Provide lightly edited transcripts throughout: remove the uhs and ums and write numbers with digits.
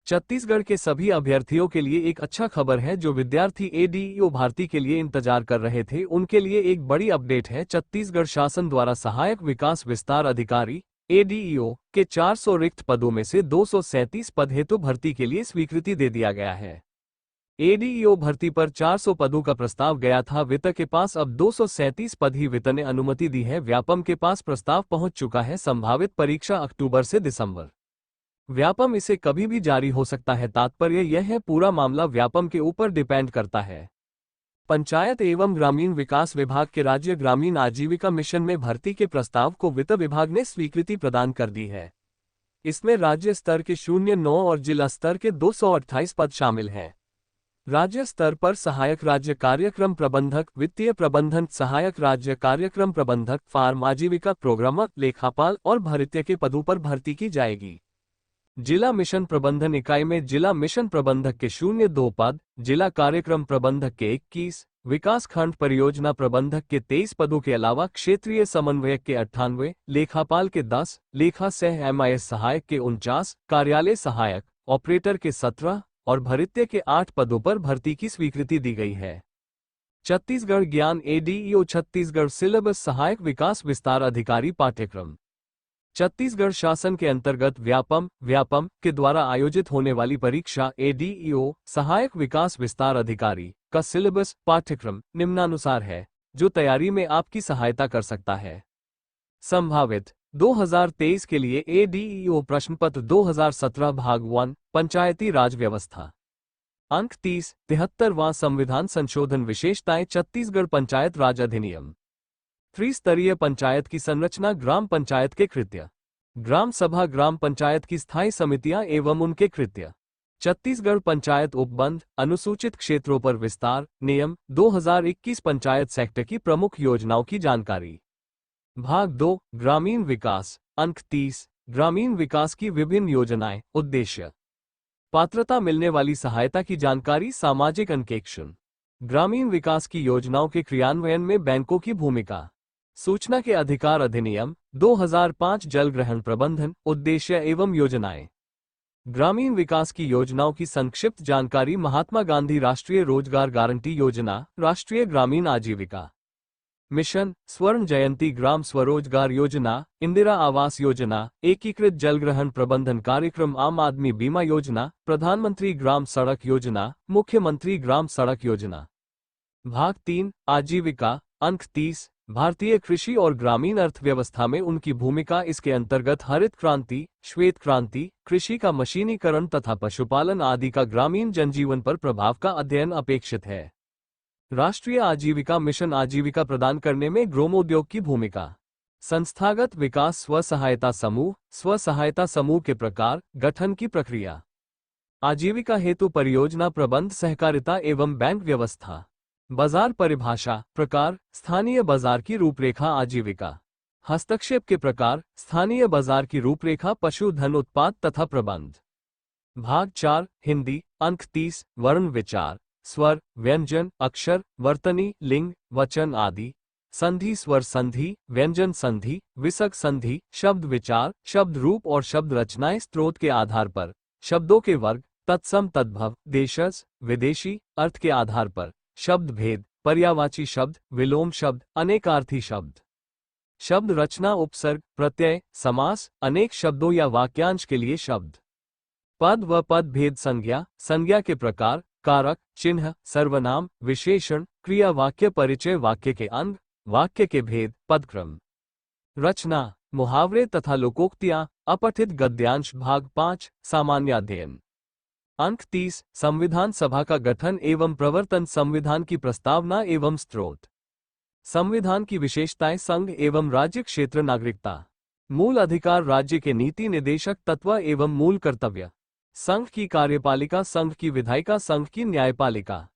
छत्तीसगढ़ के सभी अभ्यर्थियों के लिए एक अच्छा खबर है। जो विद्यार्थी एडीईओ भर्ती के लिए इंतजार कर रहे थे उनके लिए एक बड़ी अपडेट है। छत्तीसगढ़ शासन द्वारा सहायक विकास विस्तार अधिकारी एडीईओ के 400 रिक्त पदों में से 237 पद हेतु भर्ती के लिए स्वीकृति दे दिया गया है। एडीईओ भर्ती पर 400 पदों का प्रस्ताव गया था। वित्त के पास अब 237 पद ही वित्त ने अनुमति दी है। व्यापम के पास प्रस्ताव पहुंच चुका है। संभावित परीक्षा अक्टूबर से दिसंबर। व्यापम इसे कभी भी जारी हो सकता है। तात्पर्य यह है पूरा मामला व्यापम के ऊपर डिपेंड करता है। पंचायत एवं ग्रामीण विकास विभाग के राज्य ग्रामीण आजीविका मिशन में भर्ती के प्रस्ताव को वित्त विभाग ने स्वीकृति प्रदान कर दी है। इसमें राज्य स्तर के 09 और जिला स्तर के 228 पद शामिल हैं। राज्य स्तर पर सहायक राज्य कार्यक्रम प्रबंधक, वित्तीय प्रबंधन सहायक राज्य कार्यक्रम प्रबंधक, फार्म आजीविका प्रोग्रामर, लेखापाल और भृत्य के पदों पर भर्ती की जाएगी। जिला मिशन प्रबंधन इकाई में जिला मिशन प्रबंधक के 02 पद, जिला कार्यक्रम प्रबंधक के 21, विकास खंड परियोजना प्रबंधक के 23 पदों के अलावा क्षेत्रीय समन्वयक के 98, लेखापाल के 10, लेखा सह MIS सहायक के 49, कार्यालय सहायक ऑपरेटर के 17 और भृत्य के 8 पदों पर भर्ती की स्वीकृति दी गई है। छत्तीसगढ़ ज्ञान एडीईओ छत्तीसगढ़ सिलेबस सहायक विकास विस्तार अधिकारी पाठ्यक्रम। छत्तीसगढ़ शासन के अंतर्गत व्यापम के द्वारा आयोजित होने वाली परीक्षा एडीईओ सहायक विकास विस्तार अधिकारी का सिलेबस पाठ्यक्रम निम्नानुसार है, जो तैयारी में आपकी सहायता कर सकता है। संभावित 2023 के लिए एडीईओ प्रश्नपत्र 2017 भाग 1 पंचायती राज व्यवस्था। अंक 30 73वां संविधान संशोधन विशेषताएं छत्तीसगढ़ पंचायत राज अधिनियम। त्रिस्तरीय पंचायत की संरचना, ग्राम पंचायत के कृत्य, ग्राम सभा, ग्राम पंचायत की स्थायी समितियां एवं उनके कृत्य, छत्तीसगढ़ पंचायत उपबंध, अनुसूचित क्षेत्रों पर विस्तार नियम 2021 पंचायत सेक्टर की प्रमुख योजनाओं की जानकारी। भाग 2 ग्रामीण विकास। अंक 30 ग्रामीण विकास की विभिन्न योजनाएं, उद्देश्य, पात्रता, मिलने वाली सहायता की जानकारी, सामाजिक अंकेक्षण, ग्रामीण विकास की योजनाओं के क्रियान्वयन में बैंकों की भूमिका, सूचना के अधिकार अधिनियम 2005 जल ग्रहण प्रबंधन, उद्देश्य एवं योजनाएं, ग्रामीण विकास की योजनाओं की संक्षिप्त जानकारी, महात्मा गांधी राष्ट्रीय रोजगार गारंटी योजना, राष्ट्रीय ग्रामीण आजीविका मिशन, स्वर्ण जयंती ग्राम स्वरोजगार योजना, इंदिरा आवास योजना, एकीकृत जल ग्रहण प्रबंधन कार्यक्रम, आम आदमी बीमा योजना, प्रधानमंत्री ग्राम सड़क योजना, मुख्यमंत्री ग्राम सड़क योजना। भाग 3 आजीविका। अंक 30 भारतीय कृषि और ग्रामीण अर्थव्यवस्था में उनकी भूमिका। इसके अंतर्गत हरित क्रांति, श्वेत क्रांति, कृषि का मशीनीकरण तथा पशुपालन आदि का ग्रामीण जनजीवन पर प्रभाव का अध्ययन अपेक्षित है। राष्ट्रीय आजीविका मिशन आजीविका प्रदान करने में ग्रामोद्योग की भूमिका। संस्थागत विकास, स्व सहायता समूह के प्रकार, गठन की प्रक्रिया, आजीविका हेतु परियोजना प्रबंध, सहकारिता एवं बैंक व्यवस्था, बाजार परिभाषा, प्रकार, स्थानीय बाजार की रूपरेखा, आजीविका, हस्तक्षेप के प्रकार, स्थानीय बाजार की रूपरेखा, पशुधन उत्पाद तथा प्रबंध। भाग 4 हिंदी। अंक 30 वर्ण विचार, स्वर, व्यंजन, अक्षर, वर्तनी, लिंग, वचन आदि, संधि, स्वर संधि, व्यंजन संधि, विसर्ग संधि, शब्द विचार, शब्द रूप और शब्द रचनाएं, स्त्रोत के आधार पर, शब्दों के वर्ग, तत्सम तद्भव, देशज, विदेशी, अर्थ के आधार पर, शब्द भेद, पर्यायवाची शब्द, विलोम शब्द, अनेकार्थी शब्द, शब्द रचना, उपसर्ग, प्रत्यय, समास, अनेक शब्दों या वाक्यांश के लिए शब्द, पद व पद भेद, संज्ञा के प्रकार, कारक, चिन्ह, सर्वनाम, विशेषण, क्रिया, वाक्य परिचय, वाक्य के अंग, वाक्य के भेद, पदक्रम, रचना, मुहावरे तथा लोकोक्तियां, अपठित गद्यांश। भाग 5 सामान्य अध्ययन। अंक 30 संविधान सभा का गठन एवं प्रवर्तन, संविधान की प्रस्तावना एवं स्त्रोत, संविधान की विशेषताएं, संघ एवं राज्य क्षेत्र, नागरिकता, मूल अधिकार, राज्य के नीति निदेशक तत्व एवं मूल कर्तव्य, संघ की कार्यपालिका, संघ की विधायिका, संघ की न्यायपालिका,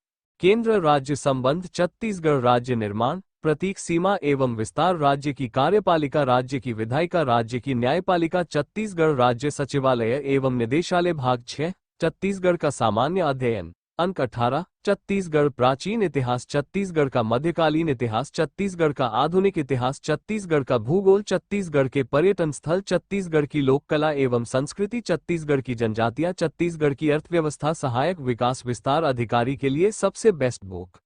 केंद्र राज्य संबंध, छत्तीसगढ़ राज्य निर्माण, प्रतीक, सीमा एवं विस्तार, राज्य की कार्यपालिका, राज्य की विधायिका, राज्य की न्यायपालिका, छत्तीसगढ़ राज्य सचिवालय एवं निदेशालय। भाग 6 छत्तीसगढ़ का सामान्य अध्ययन। अंक 18। छत्तीसगढ़ प्राचीन इतिहास, छत्तीसगढ़ का मध्यकालीन इतिहास, छत्तीसगढ़ का आधुनिक इतिहास, छत्तीसगढ़ का भूगोल, छत्तीसगढ़ के पर्यटन स्थल, छत्तीसगढ़ की लोक कला एवं संस्कृति, छत्तीसगढ़ की जनजातियां, छत्तीसगढ़ की अर्थव्यवस्था। सहायक विकास विस्तार अधिकारी के लिए सबसे बेस्ट बुक।